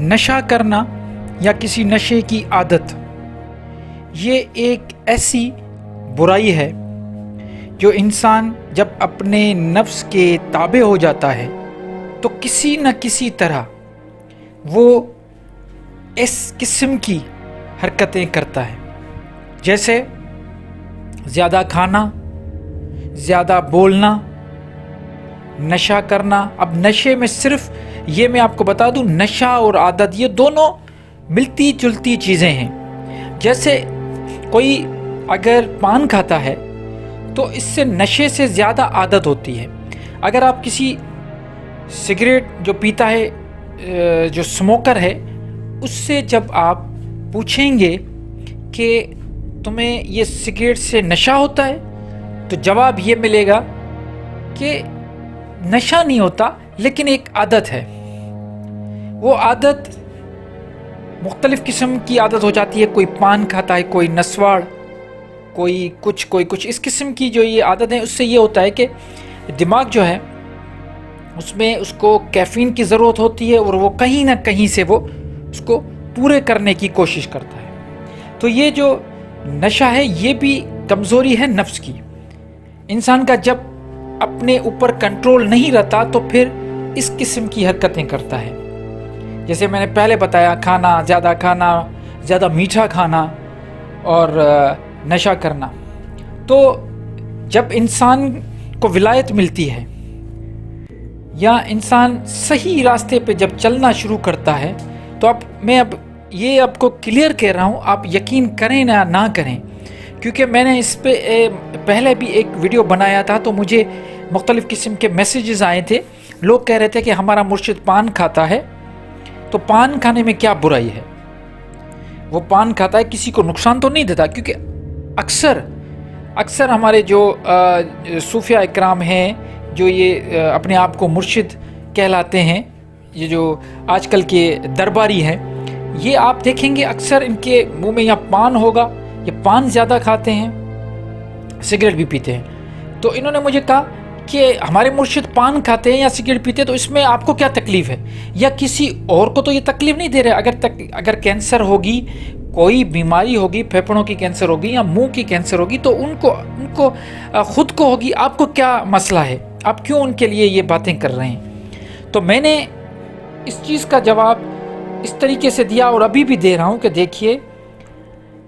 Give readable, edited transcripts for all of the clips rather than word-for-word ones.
نشہ کرنا یا کسی نشے کی عادت یہ ایک ایسی برائی ہے جو انسان جب اپنے نفس کے تابع ہو جاتا ہے تو کسی نہ کسی طرح وہ اس قسم کی حرکتیں کرتا ہے، جیسے زیادہ کھانا، زیادہ بولنا، نشہ کرنا۔ اب نشے میں صرف یہ میں آپ کو بتا دوں، نشہ اور عادت یہ دونوں ملتی جلتی چیزیں ہیں۔ جیسے کوئی اگر پان کھاتا ہے تو اس سے نشے سے زیادہ عادت ہوتی ہے۔ اگر آپ کسی سگریٹ جو پیتا ہے، جو اسموکر ہے، اس سے جب آپ پوچھیں گے کہ تمہیں یہ سگریٹ سے نشہ ہوتا ہے تو جواب یہ ملے گا کہ نشہ نہیں ہوتا لیکن ایک عادت ہے۔ وہ عادت مختلف قسم کی عادت ہو جاتی ہے، کوئی پان کھاتا ہے، کوئی نسوار، کوئی کچھ اس قسم کی جو یہ عادت ہے، اس سے یہ ہوتا ہے کہ دماغ جو ہے اس میں اس کو کیفین کی ضرورت ہوتی ہے اور وہ کہیں نہ کہیں سے وہ اس کو پورے کرنے کی کوشش کرتا ہے۔ تو یہ جو نشہ ہے یہ بھی کمزوری ہے نفس کی۔ انسان کا جب اپنے اوپر کنٹرول نہیں رہتا تو پھر اس قسم کی حرکتیں کرتا ہے، جیسے میں نے پہلے بتایا، کھانا، زیادہ میٹھا کھانا اور نشہ کرنا۔ تو جب انسان کو ولایت ملتی ہے یا انسان صحیح راستے پہ جب چلنا شروع کرتا ہے تو میں یہ آپ کو کلیئر کہہ رہا ہوں، آپ یقین کریں نہ کریں، کیونکہ میں نے اس پہ پہلے بھی ایک ویڈیو بنایا تھا تو مجھے مختلف قسم کے میسیجز آئے تھے۔ لوگ کہہ رہے تھے کہ ہمارا مرشد پان کھاتا ہے تو پان کھانے میں کیا برائی ہے؟ وہ پان کھاتا ہے، کسی کو نقصان تو نہیں دیتا، کیونکہ اکثر ہمارے جو صوفیہ اکرام ہیں، جو یہ اپنے آپ کو مرشد کہلاتے ہیں، یہ جو آج کل کے درباری ہیں، یہ آپ دیکھیں گے اکثر ان کے منہ میں یا پان ہوگا، یہ پان زیادہ کھاتے ہیں، سگریٹ بھی پیتے ہیں۔ تو انہوں نے مجھے کہا کہ ہمارے مرشد پان کھاتے ہیں یا سگریٹ پیتے ہیں تو اس میں آپ کو کیا تکلیف ہے؟ یا کسی اور کو تو یہ تکلیف نہیں دے رہے؟ اگر کینسر ہوگی، کوئی بیماری ہوگی، پھیپھڑوں کی کینسر ہوگی یا منہ کی کینسر ہوگی تو ان کو خود کو ہوگی، آپ کو کیا مسئلہ ہے؟ آپ کیوں ان کے لیے یہ باتیں کر رہے ہیں؟ تو میں نے اس چیز کا جواب اس طریقے سے دیا اور ابھی بھی دے رہا ہوں کہ دیکھیے،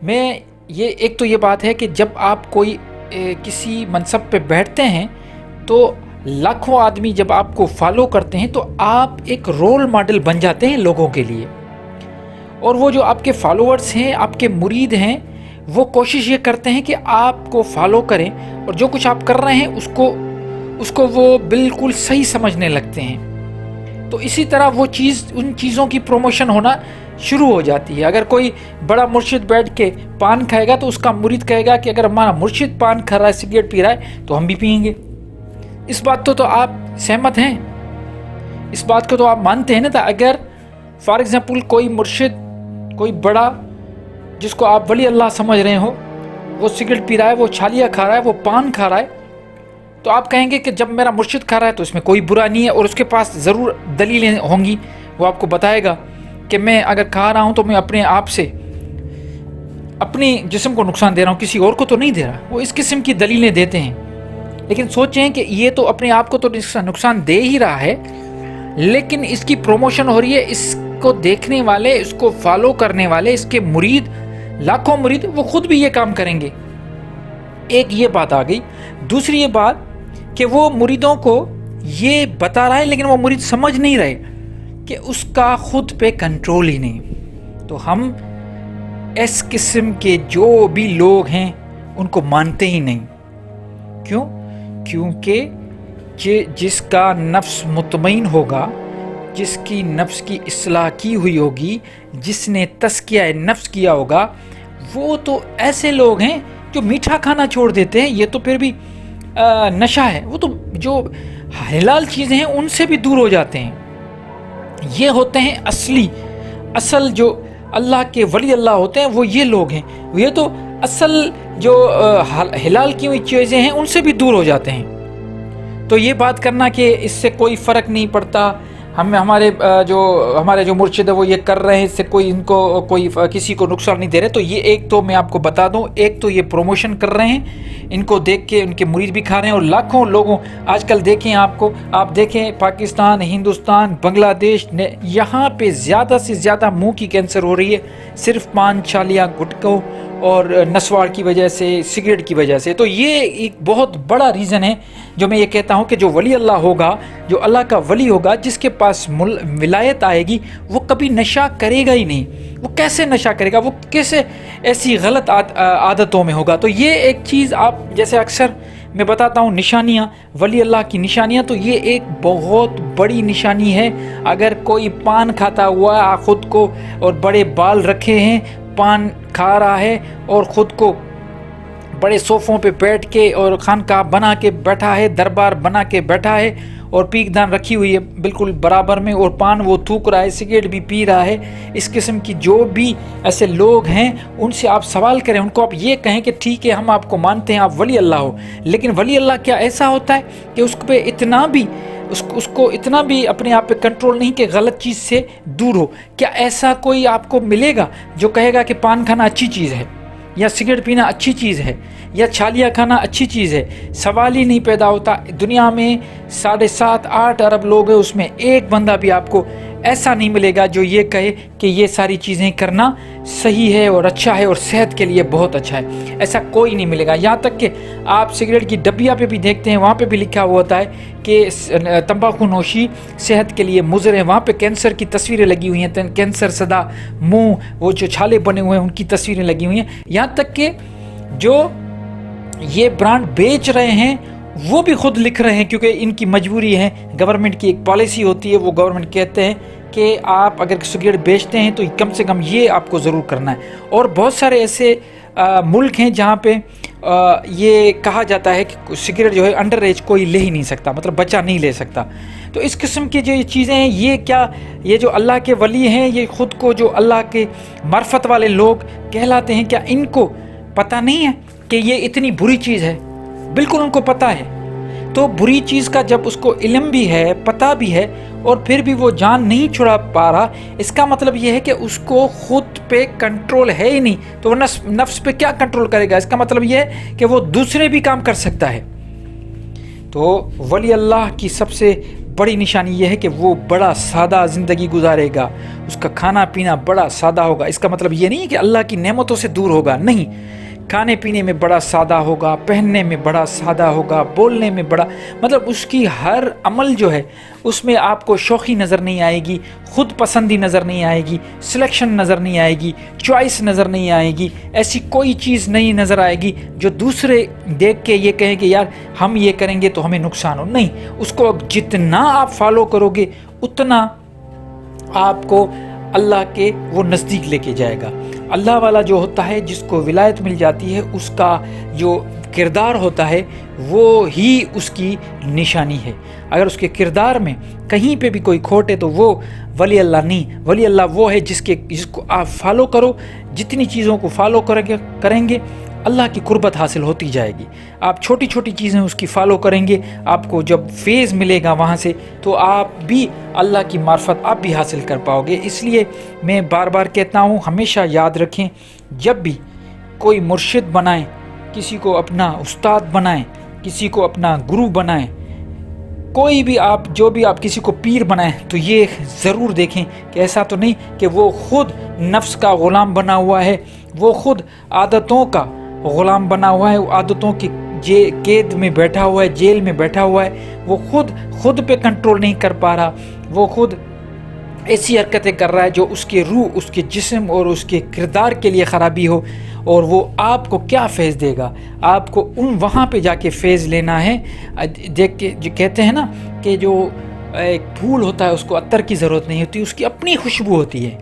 میں ایک تو یہ بات ہے کہ جب آپ کوئی کسی منصب پہ بیٹھتے ہیں تو لاکھوں آدمی جب آپ کو فالو کرتے ہیں تو آپ ایک رول ماڈل بن جاتے ہیں لوگوں کے لیے، اور وہ جو آپ کے فالوورز ہیں، آپ کے مرید ہیں، وہ کوشش یہ کرتے ہیں کہ آپ کو فالو کریں اور جو کچھ آپ کر رہے ہیں اس کو وہ بالکل صحیح سمجھنے لگتے ہیں۔ تو اسی طرح ان چیزوں کی پروموشن ہونا شروع ہو جاتی ہے۔ اگر کوئی بڑا مرشد بیٹھ کے پان کھائے گا تو اس کا مرید کہے گا کہ اگر ہمارا مرشد پان کھا رہا ہے، سگریٹ پی رہا ہے تو ہم بھی پئیں گے۔ اس بات تو آپ سہمت ہیں، اس بات کو تو آپ مانتے ہیں نا؟ اگر فار ایگزامپل کوئی مرشد، کوئی بڑا جس کو آپ ولی اللہ سمجھ رہے ہو، وہ سگریٹ پی رہا ہے، وہ چھالیاں کھا رہا ہے، وہ پان کھا رہا ہے، تو آپ کہیں گے کہ جب میرا مرشد کھا رہا ہے تو اس میں کوئی برا نہیں ہے، اور اس کے پاس ضرور دلیلیں ہوں گی، وہ آپ کو بتائے گا کہ میں اگر کھا رہا ہوں تو میں اپنے آپ سے اپنی جسم کو نقصان دے رہا ہوں، کسی اور کو تو نہیں دے رہا۔ وہ اس قسم کی دلیلیں دیتے ہیں، لیکن سوچیں کہ یہ تو اپنے آپ کو تو نقصان دے ہی رہا ہے، لیکن اس کی پروموشن ہو رہی ہے، اس کو دیکھنے والے، اس کو فالو کرنے والے، اس کے مرید، لاکھوں مرید، وہ خود بھی یہ کام کریں گے۔ ایک یہ بات آ گئی۔ دوسری یہ بات کہ وہ مریدوں کو یہ بتا رہا ہے لیکن وہ مرید سمجھ نہیں رہے کہ اس کا خود پہ کنٹرول ہی نہیں۔ تو ہم اس قسم کے جو بھی لوگ ہیں ان کو مانتے ہی نہیں۔ کیوں؟ کیونکہ جس کا نفس مطمئن ہوگا، جس کی نفس کی اصلاح کی ہوئی ہوگی، جس نے تزکیہ نفس کیا ہوگا، وہ تو ایسے لوگ ہیں جو میٹھا کھانا چھوڑ دیتے ہیں۔ یہ تو پھر بھی نشہ ہے، وہ تو جو حلال چیزیں ہیں ان سے بھی دور ہو جاتے ہیں۔ یہ ہوتے ہیں اصل جو اللہ کے ولی اللہ ہوتے ہیں، وہ یہ لوگ ہیں۔ یہ تو اصل جو حلال کی ہوئی چیزیں ہیں ان سے بھی دور ہو جاتے ہیں۔ تو یہ بات کرنا کہ اس سے کوئی فرق نہیں پڑتا، ہمارے جو مرشد ہے وہ یہ کر رہے ہیں، اس سے کوئی کسی کو نقصان نہیں دے رہے. تو یہ ایک تو میں آپ کو بتا دوں، ایک تو یہ پروموشن کر رہے ہیں، ان کو دیکھ کے ان کے مرید بھی کھا رہے ہیں. اور لاکھوں لوگوں آج کل دیکھیں، آپ دیکھیں پاکستان، ہندوستان، بنگلہ دیش، یہاں پہ زیادہ سے زیادہ منہ کی کینسر ہو رہی ہے صرف پان، چھالیاں، گٹکوں اور نسوار کی وجہ سے، سگریٹ کی وجہ سے. تو یہ ایک بہت بڑا ریزن ہے جو میں یہ کہتا ہوں کہ جو ولی اللہ ہوگا، جو اللہ کا ولی ہوگا، جس کے پاس ولایت آئے گی، وہ کبھی نشہ کرے گا ہی نہیں. وہ کیسے نشہ کرے گا؟ وہ کیسے ایسی غلط عادتوں میں ہوگا؟ تو یہ ایک چیز آپ جیسے اکثر میں بتاتا ہوں نشانیاں، ولی اللہ کی نشانیاں، تو یہ ایک بہت بڑی نشانی ہے. اگر کوئی پان کھاتا ہوا خود کو اور بڑے بال رکھے ہیں، پان کھا رہا ہے اور خود کو بڑے صوفوں پہ بیٹھ کے اور خانقاہ بنا کے بیٹھا ہے، دربار بنا کے بیٹھا ہے اور پیک دان رکھی ہوئی ہے بالکل برابر میں، اور پان وہ تھوک رہا ہے، سگریٹ بھی پی رہا ہے، اس قسم کی جو بھی ایسے لوگ ہیں ان سے آپ سوال کریں، ان کو آپ یہ کہیں کہ ٹھیک ہے ہم آپ کو مانتے ہیں، آپ ولی اللہ ہو، لیکن ولی اللہ کیا ایسا ہوتا ہے کہ اس کو اتنا بھی اپنے آپ پہ کنٹرول نہیں کہ غلط چیز سے دور ہو؟ کیا ایسا کوئی آپ کو ملے گا جو کہے گا کہ پان کھانا اچھی چیز ہے، یا سگریٹ پینا اچھی چیز ہے، یا چھالیاں کھانا اچھی چیز ہے؟ سوال ہی نہیں پیدا ہوتا. دنیا میں 7.5-8 ارب لوگ ہیں، اس میں ایک بندہ بھی آپ کو ایسا نہیں ملے گا جو یہ کہے کہ یہ ساری چیزیں کرنا صحیح ہے اور اچھا ہے اور صحت کے لیے بہت اچھا ہے. ایسا کوئی نہیں ملے گا. یہاں تک کہ آپ سگریٹ کی ڈبیا پہ بھی دیکھتے ہیں، وہاں پہ بھی لکھا ہوا ہوتا ہے کہ تمباکو نوشی صحت کے لیے مضر ہے. وہاں پہ کینسر کی تصویریں لگی ہوئی ہیں، کینسر زدہ منہ، وہ جو چھالے بنے ہوئے ہیں ان کی تصویریں لگی ہوئی ہیں. یہاں تک کہ جو یہ برانڈ بیچ رہے ہیں وہ بھی خود لکھ رہے ہیں، کیونکہ ان کی مجبوری ہے، گورنمنٹ کی ایک پالیسی ہوتی ہے، وہ گورنمنٹ کہتے ہیں کہ آپ اگر سگریٹ بیچتے ہیں تو کم سے کم یہ آپ کو ضرور کرنا ہے. اور بہت سارے ایسے ملک ہیں جہاں پہ یہ کہا جاتا ہے کہ سگریٹ جو ہے انڈر ایج کوئی لے ہی نہیں سکتا، مطلب بچہ نہیں لے سکتا. تو اس قسم کی جو یہ چیزیں ہیں، یہ جو اللہ کے ولی ہیں، یہ خود کو جو اللہ کے معرفت والے لوگ کہلاتے ہیں، کیا ان کو پتہ نہیں ہے کہ یہ اتنی بری چیز ہے؟ بالکل ان کو پتہ ہے. تو بری چیز کا جب اس کو علم بھی ہے، پتہ بھی ہے، اور پھر بھی وہ جان نہیں چھڑا پا رہا، اس کا مطلب یہ ہے کہ اس کو خود پہ کنٹرول ہے ہی نہیں. تو وہ نفس پہ کیا کنٹرول کرے گا؟ اس کا مطلب یہ ہے کہ وہ دوسرے بھی کام کر سکتا ہے. تو ولی اللہ کی سب سے بڑی نشانی یہ ہے کہ وہ بڑا سادہ زندگی گزارے گا، اس کا کھانا پینا بڑا سادہ ہوگا. اس کا مطلب یہ نہیں کہ اللہ کی نعمتوں سے دور ہوگا، نہیں، کھانے پینے میں بڑا سادہ ہوگا، پہننے میں بڑا سادہ ہوگا، بولنے میں بڑا، مطلب اس کی ہر عمل جو ہے اس میں آپ کو شوخی نظر نہیں آئے گی، خود پسندی نظر نہیں آئے گی، سلیکشن نظر نہیں آئے گی، چوائس نظر نہیں آئے گی. ایسی کوئی چیز نہیں نظر آئے گی جو دوسرے دیکھ کے یہ کہیں کہ یار ہم یہ کریں گے تو ہمیں نقصان ہو. نہیں، اس کو جتنا آپ فالو کرو گے اتنا آپ کو اللہ کے وہ نزدیک لے کے جائے گا. اللہ والا جو ہوتا ہے، جس کو ولایت مل جاتی ہے، اس کا جو کردار ہوتا ہے وہ ہی اس کی نشانی ہے. اگر اس کے کردار میں کہیں پہ بھی کوئی کھوٹ ہے تو وہ ولی اللہ نہیں. ولی اللہ وہ ہے جس کو آپ فالو کرو، جتنی چیزوں کو فالو کریں گے اللہ کی قربت حاصل ہوتی جائے گی. آپ چھوٹی چھوٹی چیزیں اس کی فالو کریں گے، آپ کو جب فیض ملے گا وہاں سے تو آپ بھی اللہ کی معرفت آپ بھی حاصل کر پاؤ گے. اس لیے میں بار بار کہتا ہوں، ہمیشہ یاد رکھیں، جب بھی کوئی مرشد بنائیں، کسی کو اپنا استاد بنائیں، کسی کو اپنا گرو بنائیں، کوئی بھی جو بھی آپ کسی کو پیر بنائیں، تو یہ ضرور دیکھیں کہ ایسا تو نہیں کہ وہ خود نفس کا غلام بنا ہوا ہے، وہ خود عادتوں کا غلام بنا ہوا ہے، عادتوں کی قید میں بیٹھا ہوا ہے، جیل میں بیٹھا ہوا ہے، وہ خود پہ کنٹرول نہیں کر پا رہا، وہ خود ایسی حرکتیں کر رہا ہے جو اس کے روح، اس کے جسم اور اس کے کردار کے لیے خرابی ہو. اور وہ آپ کو کیا فیض دے گا؟ آپ کو وہاں پہ جا کے فیض لینا ہے. دیکھ کے جو کہتے ہیں نا کہ جو ایک پھول ہوتا ہے اس کو عطر کی ضرورت نہیں ہوتی، اس کی اپنی خوشبو ہوتی ہے.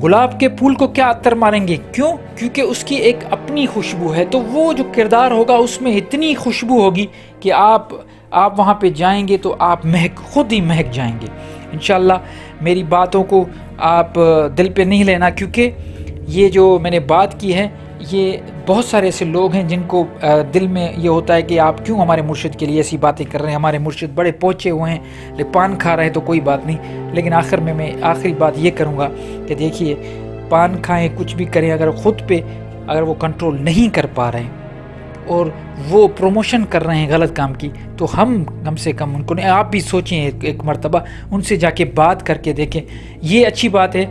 گلاب کے پھول کو کیا عطر ماریں گے؟ کیوں؟ کیونکہ اس کی ایک اپنی خوشبو ہے. تو وہ جو کردار ہوگا اس میں اتنی خوشبو ہوگی کہ آپ وہاں پہ جائیں گے تو آپ خود ہی مہک جائیں گے. انشاءاللہ میری باتوں کو آپ دل پہ نہیں لینا، کیونکہ یہ جو میں نے بات کی ہے یہ بہت سارے ایسے لوگ ہیں جن کو دل میں یہ ہوتا ہے کہ آپ کیوں ہمارے مرشد کے لیے ایسی باتیں کر رہے ہیں، ہمارے مرشد بڑے پہنچے ہوئے ہیں، پان کھا رہے ہیں تو کوئی بات نہیں، لیکن آخر میں آخری بات یہ کروں گا کہ دیکھیے، پان کھائیں کچھ بھی کریں، اگر خود پہ اگر وہ کنٹرول نہیں کر پا رہے ہیں اور وہ پروموشن کر رہے ہیں غلط کام کی، تو ہم کم سے کم ان کو آپ بھی سوچیں ایک مرتبہ، ان سے جا کے بات کر کے دیکھیں۔ یہ اچھی بات ہے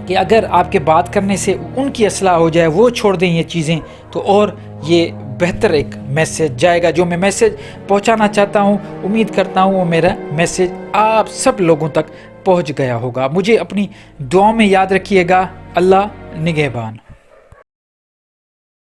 کہ اگر آپ کے بات کرنے سے ان کی اصلاح ہو جائے، وہ چھوڑ دیں یہ چیزیں، تو اور یہ بہتر ایک میسیج جائے گا۔ جو میں میسیج پہنچانا چاہتا ہوں، امید کرتا ہوں وہ میرا میسیج آپ سب لوگوں تک پہنچ گیا ہوگا۔ مجھے اپنی دعاؤں میں یاد رکھیے گا۔ اللہ نگہبان۔